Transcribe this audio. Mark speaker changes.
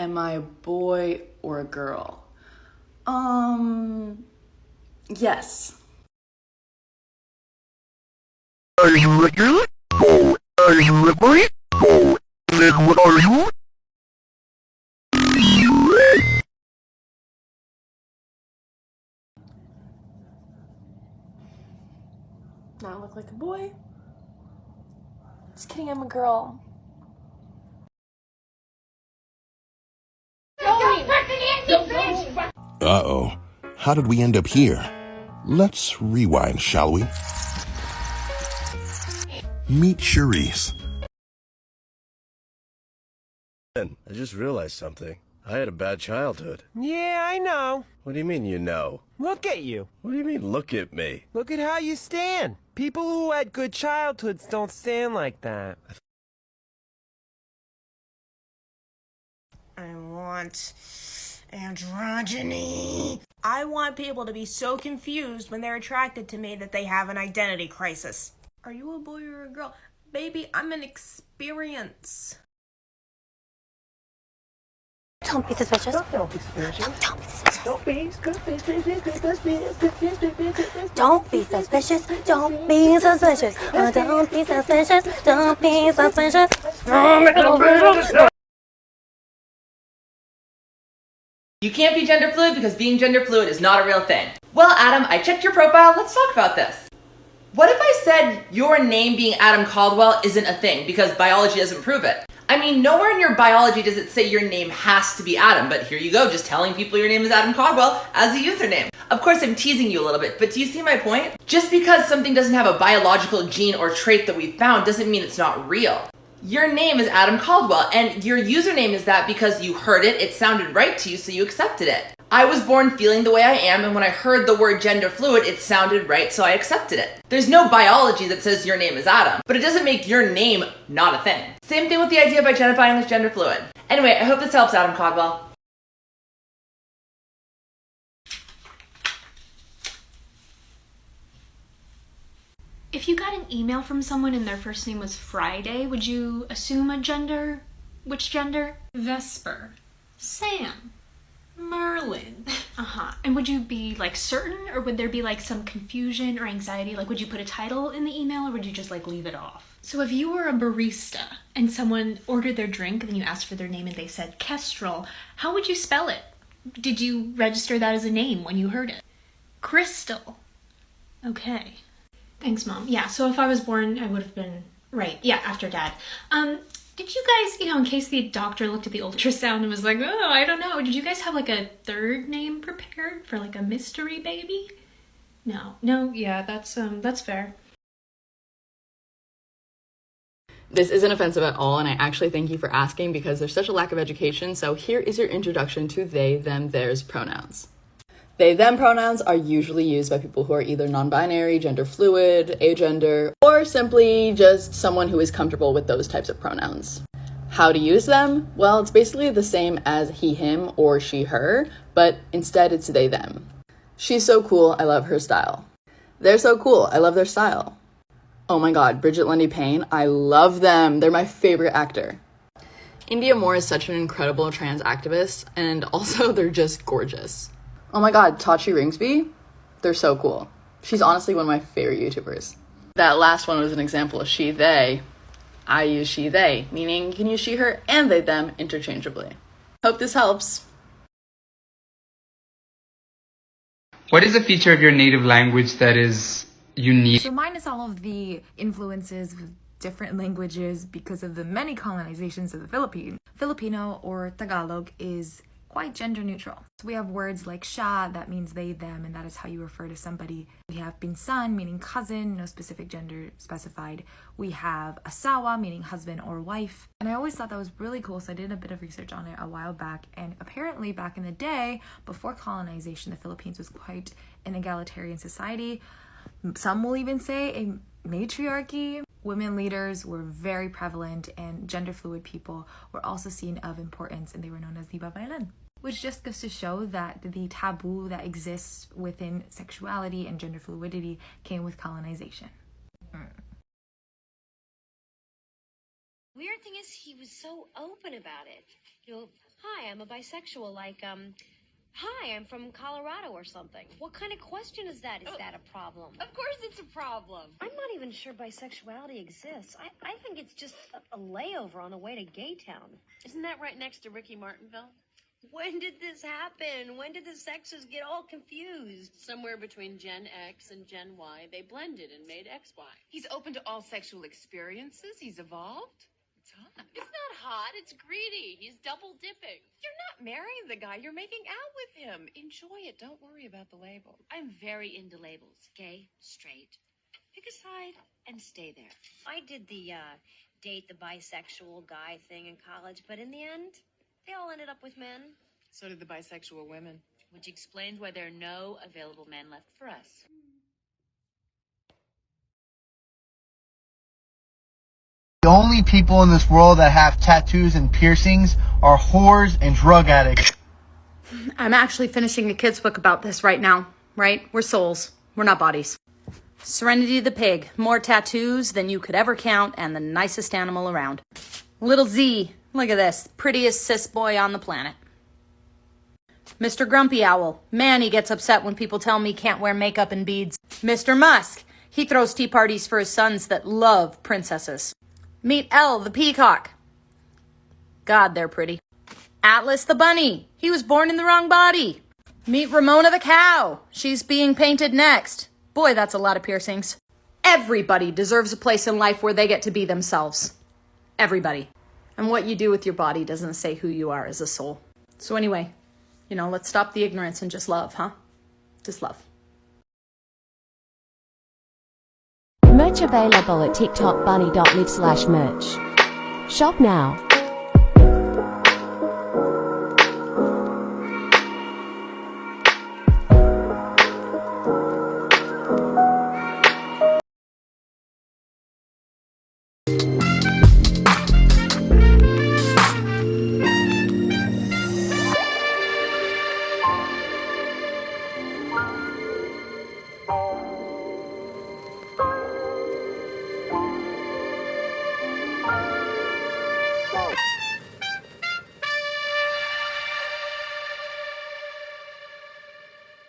Speaker 1: Am I a boy or a girl? Yes.
Speaker 2: Are you a girl? No. Are you a boy? No. Then what are you?
Speaker 1: Do I look like a boy? Just kidding, I'm a girl.
Speaker 2: Uh-oh. How did we end up here? Let's rewind, shall we? Meet Charisse.
Speaker 3: I just realized something. I had a bad childhood.
Speaker 4: Yeah, I know.
Speaker 3: What do you mean you know?
Speaker 4: Look at you.
Speaker 3: What do you mean look at me?
Speaker 4: Look at how you stand. People who had good childhoods don't stand like that.
Speaker 5: I want androgyny. I want people to be so confused when they're attracted to me that they have an identity crisis. Are you a boy or a girl? Baby, I'm an experience.
Speaker 6: Don't be suspicious.
Speaker 5: Don't be suspicious.
Speaker 6: Don't be suspicious.
Speaker 5: Don't be suspicious.
Speaker 6: Don't be suspicious. Don't be suspicious. Don't be suspicious. Don't be suspicious.
Speaker 7: You can't be gender fluid because being gender fluid is not a real thing. Well, Adam, I checked your profile. Let's talk about this. What if I said your name being Adam Caldwell isn't a thing because biology doesn't prove it? I mean, nowhere in your biology does it say your name has to be Adam, but here you go, just telling people your name is Adam Caldwell as a username. Of course, I'm teasing you a little bit, but do you see my point? Just because something doesn't have a biological gene or trait that we found doesn't mean it's not real. Your name is Adam Caldwell, and your username is that because you heard it, it sounded right to you, so you accepted it. I was born feeling the way I am, and when I heard the word gender fluid, it sounded right, so I accepted it. There's no biology that says your name is Adam, but it doesn't make your name not a thing. Same thing with the idea of identifying as gender fluid. Anyway, I hope this helps, Adam Caldwell.
Speaker 8: If you got an email from someone and their first name was Friday, would you assume a gender? Which gender? Vesper. Sam. Merlin. And would you be like certain, or would there be like some confusion or anxiety? Like, would you put a title in the email, or would you just like leave it off? So if you were a barista and someone ordered their drink and then you asked for their name and they said Kestrel, how would you spell it? Did you register that as a name when you heard it? Crystal. Okay. Thanks, Mom. Yeah, so if I was born, I would have been right. Yeah, after Dad. Did you guys, in case the doctor looked at the ultrasound and was like, oh, I don't know, did you guys have like a third name prepared for like a mystery baby? No, yeah, that's fair.
Speaker 1: This isn't offensive at all, and I actually thank you for asking because there's such a lack of education, so here is your introduction to they, them, theirs pronouns. They, them pronouns are usually used by people who are either non-binary, gender fluid, agender, or simply just someone who is comfortable with those types of pronouns. How to use them? Well, it's basically the same as he, him, or she, her, but instead it's they, them. She's so cool, I love her style. They're so cool, I love their style. Oh my god, Bridget Lundy Payne, I love them. They're my favorite actor. India Moore is such an incredible trans activist, and also they're just gorgeous. Oh my god, Tachi Ringsby? They're so cool. She's honestly one of my favorite YouTubers. That last one was an example of she, they. I use she, they, meaning you can use she, her, and they, them interchangeably. Hope this helps.
Speaker 9: What is a feature of your native language that is unique?
Speaker 10: So minus all of the influences of different languages because of the many colonizations of the Philippines, Filipino or Tagalog is quite gender neutral. So we have words like siya, that means they, them, and that is how you refer to somebody. We have pinsan, meaning cousin, no specific gender specified. We have asawa, meaning husband or wife. And I always thought that was really cool, so I did a bit of research on it a while back. And apparently back in the day, before colonization, the Philippines was quite an egalitarian society. Some will even say a matriarchy. Women leaders were very prevalent, and gender fluid people were also seen of importance, and they were known as the babaylan. Which just goes to show that the taboo that exists within sexuality and gender fluidity came with colonization.
Speaker 11: Weird thing
Speaker 6: is he was so open about it. You know, hi, I'm a bisexual, like, hi, I'm from Colorado or something. What kind of question is that? Is that a problem? Of course it's a problem. I'm not even sure bisexuality exists. I think it's just a layover on the way to Gay Town. Isn't that right next to Ricky Martinville? When did this happen? When did the sexes get all confused? Somewhere between Gen X and Gen Y, they blended and made XY.
Speaker 11: He's open to all sexual experiences. He's evolved. It's hot.
Speaker 6: It's not hot, it's greedy. He's double dipping.
Speaker 11: You're not marrying the guy. You're making out with him. Enjoy it. Don't worry about the label.
Speaker 6: I'm very into labels. Gay, straight. Pick a side and stay there. I did the date the bisexual guy thing in college, but in the end, they all ended up with men.
Speaker 11: So did the bisexual women.
Speaker 6: Which explains why there are no available men left for us.
Speaker 12: The only people in this world that have tattoos and piercings are whores and drug addicts.
Speaker 13: I'm actually finishing a kid's book about this right now, right? We're souls. We're not bodies. Serenity the pig. More tattoos than you could ever count and the nicest animal around. Little Z. Look at this. Prettiest cis boy on the planet. Mr. Grumpy Owl. Man, he gets upset when people tell me can't wear makeup and beads. Mr. Musk. He throws tea parties for his sons that love princesses. Meet Elle the peacock. God, they're pretty. Atlas the bunny. He was born in the wrong body. Meet Ramona the cow. She's being painted next. Boy, that's a lot of piercings. Everybody deserves a place in life where they get to be themselves. Everybody. And what you do with your body doesn't say who you are as a soul. So anyway, let's stop the ignorance and just love, huh? Just love.
Speaker 14: Merch available at tiktokbunny.live/merch. Shop now.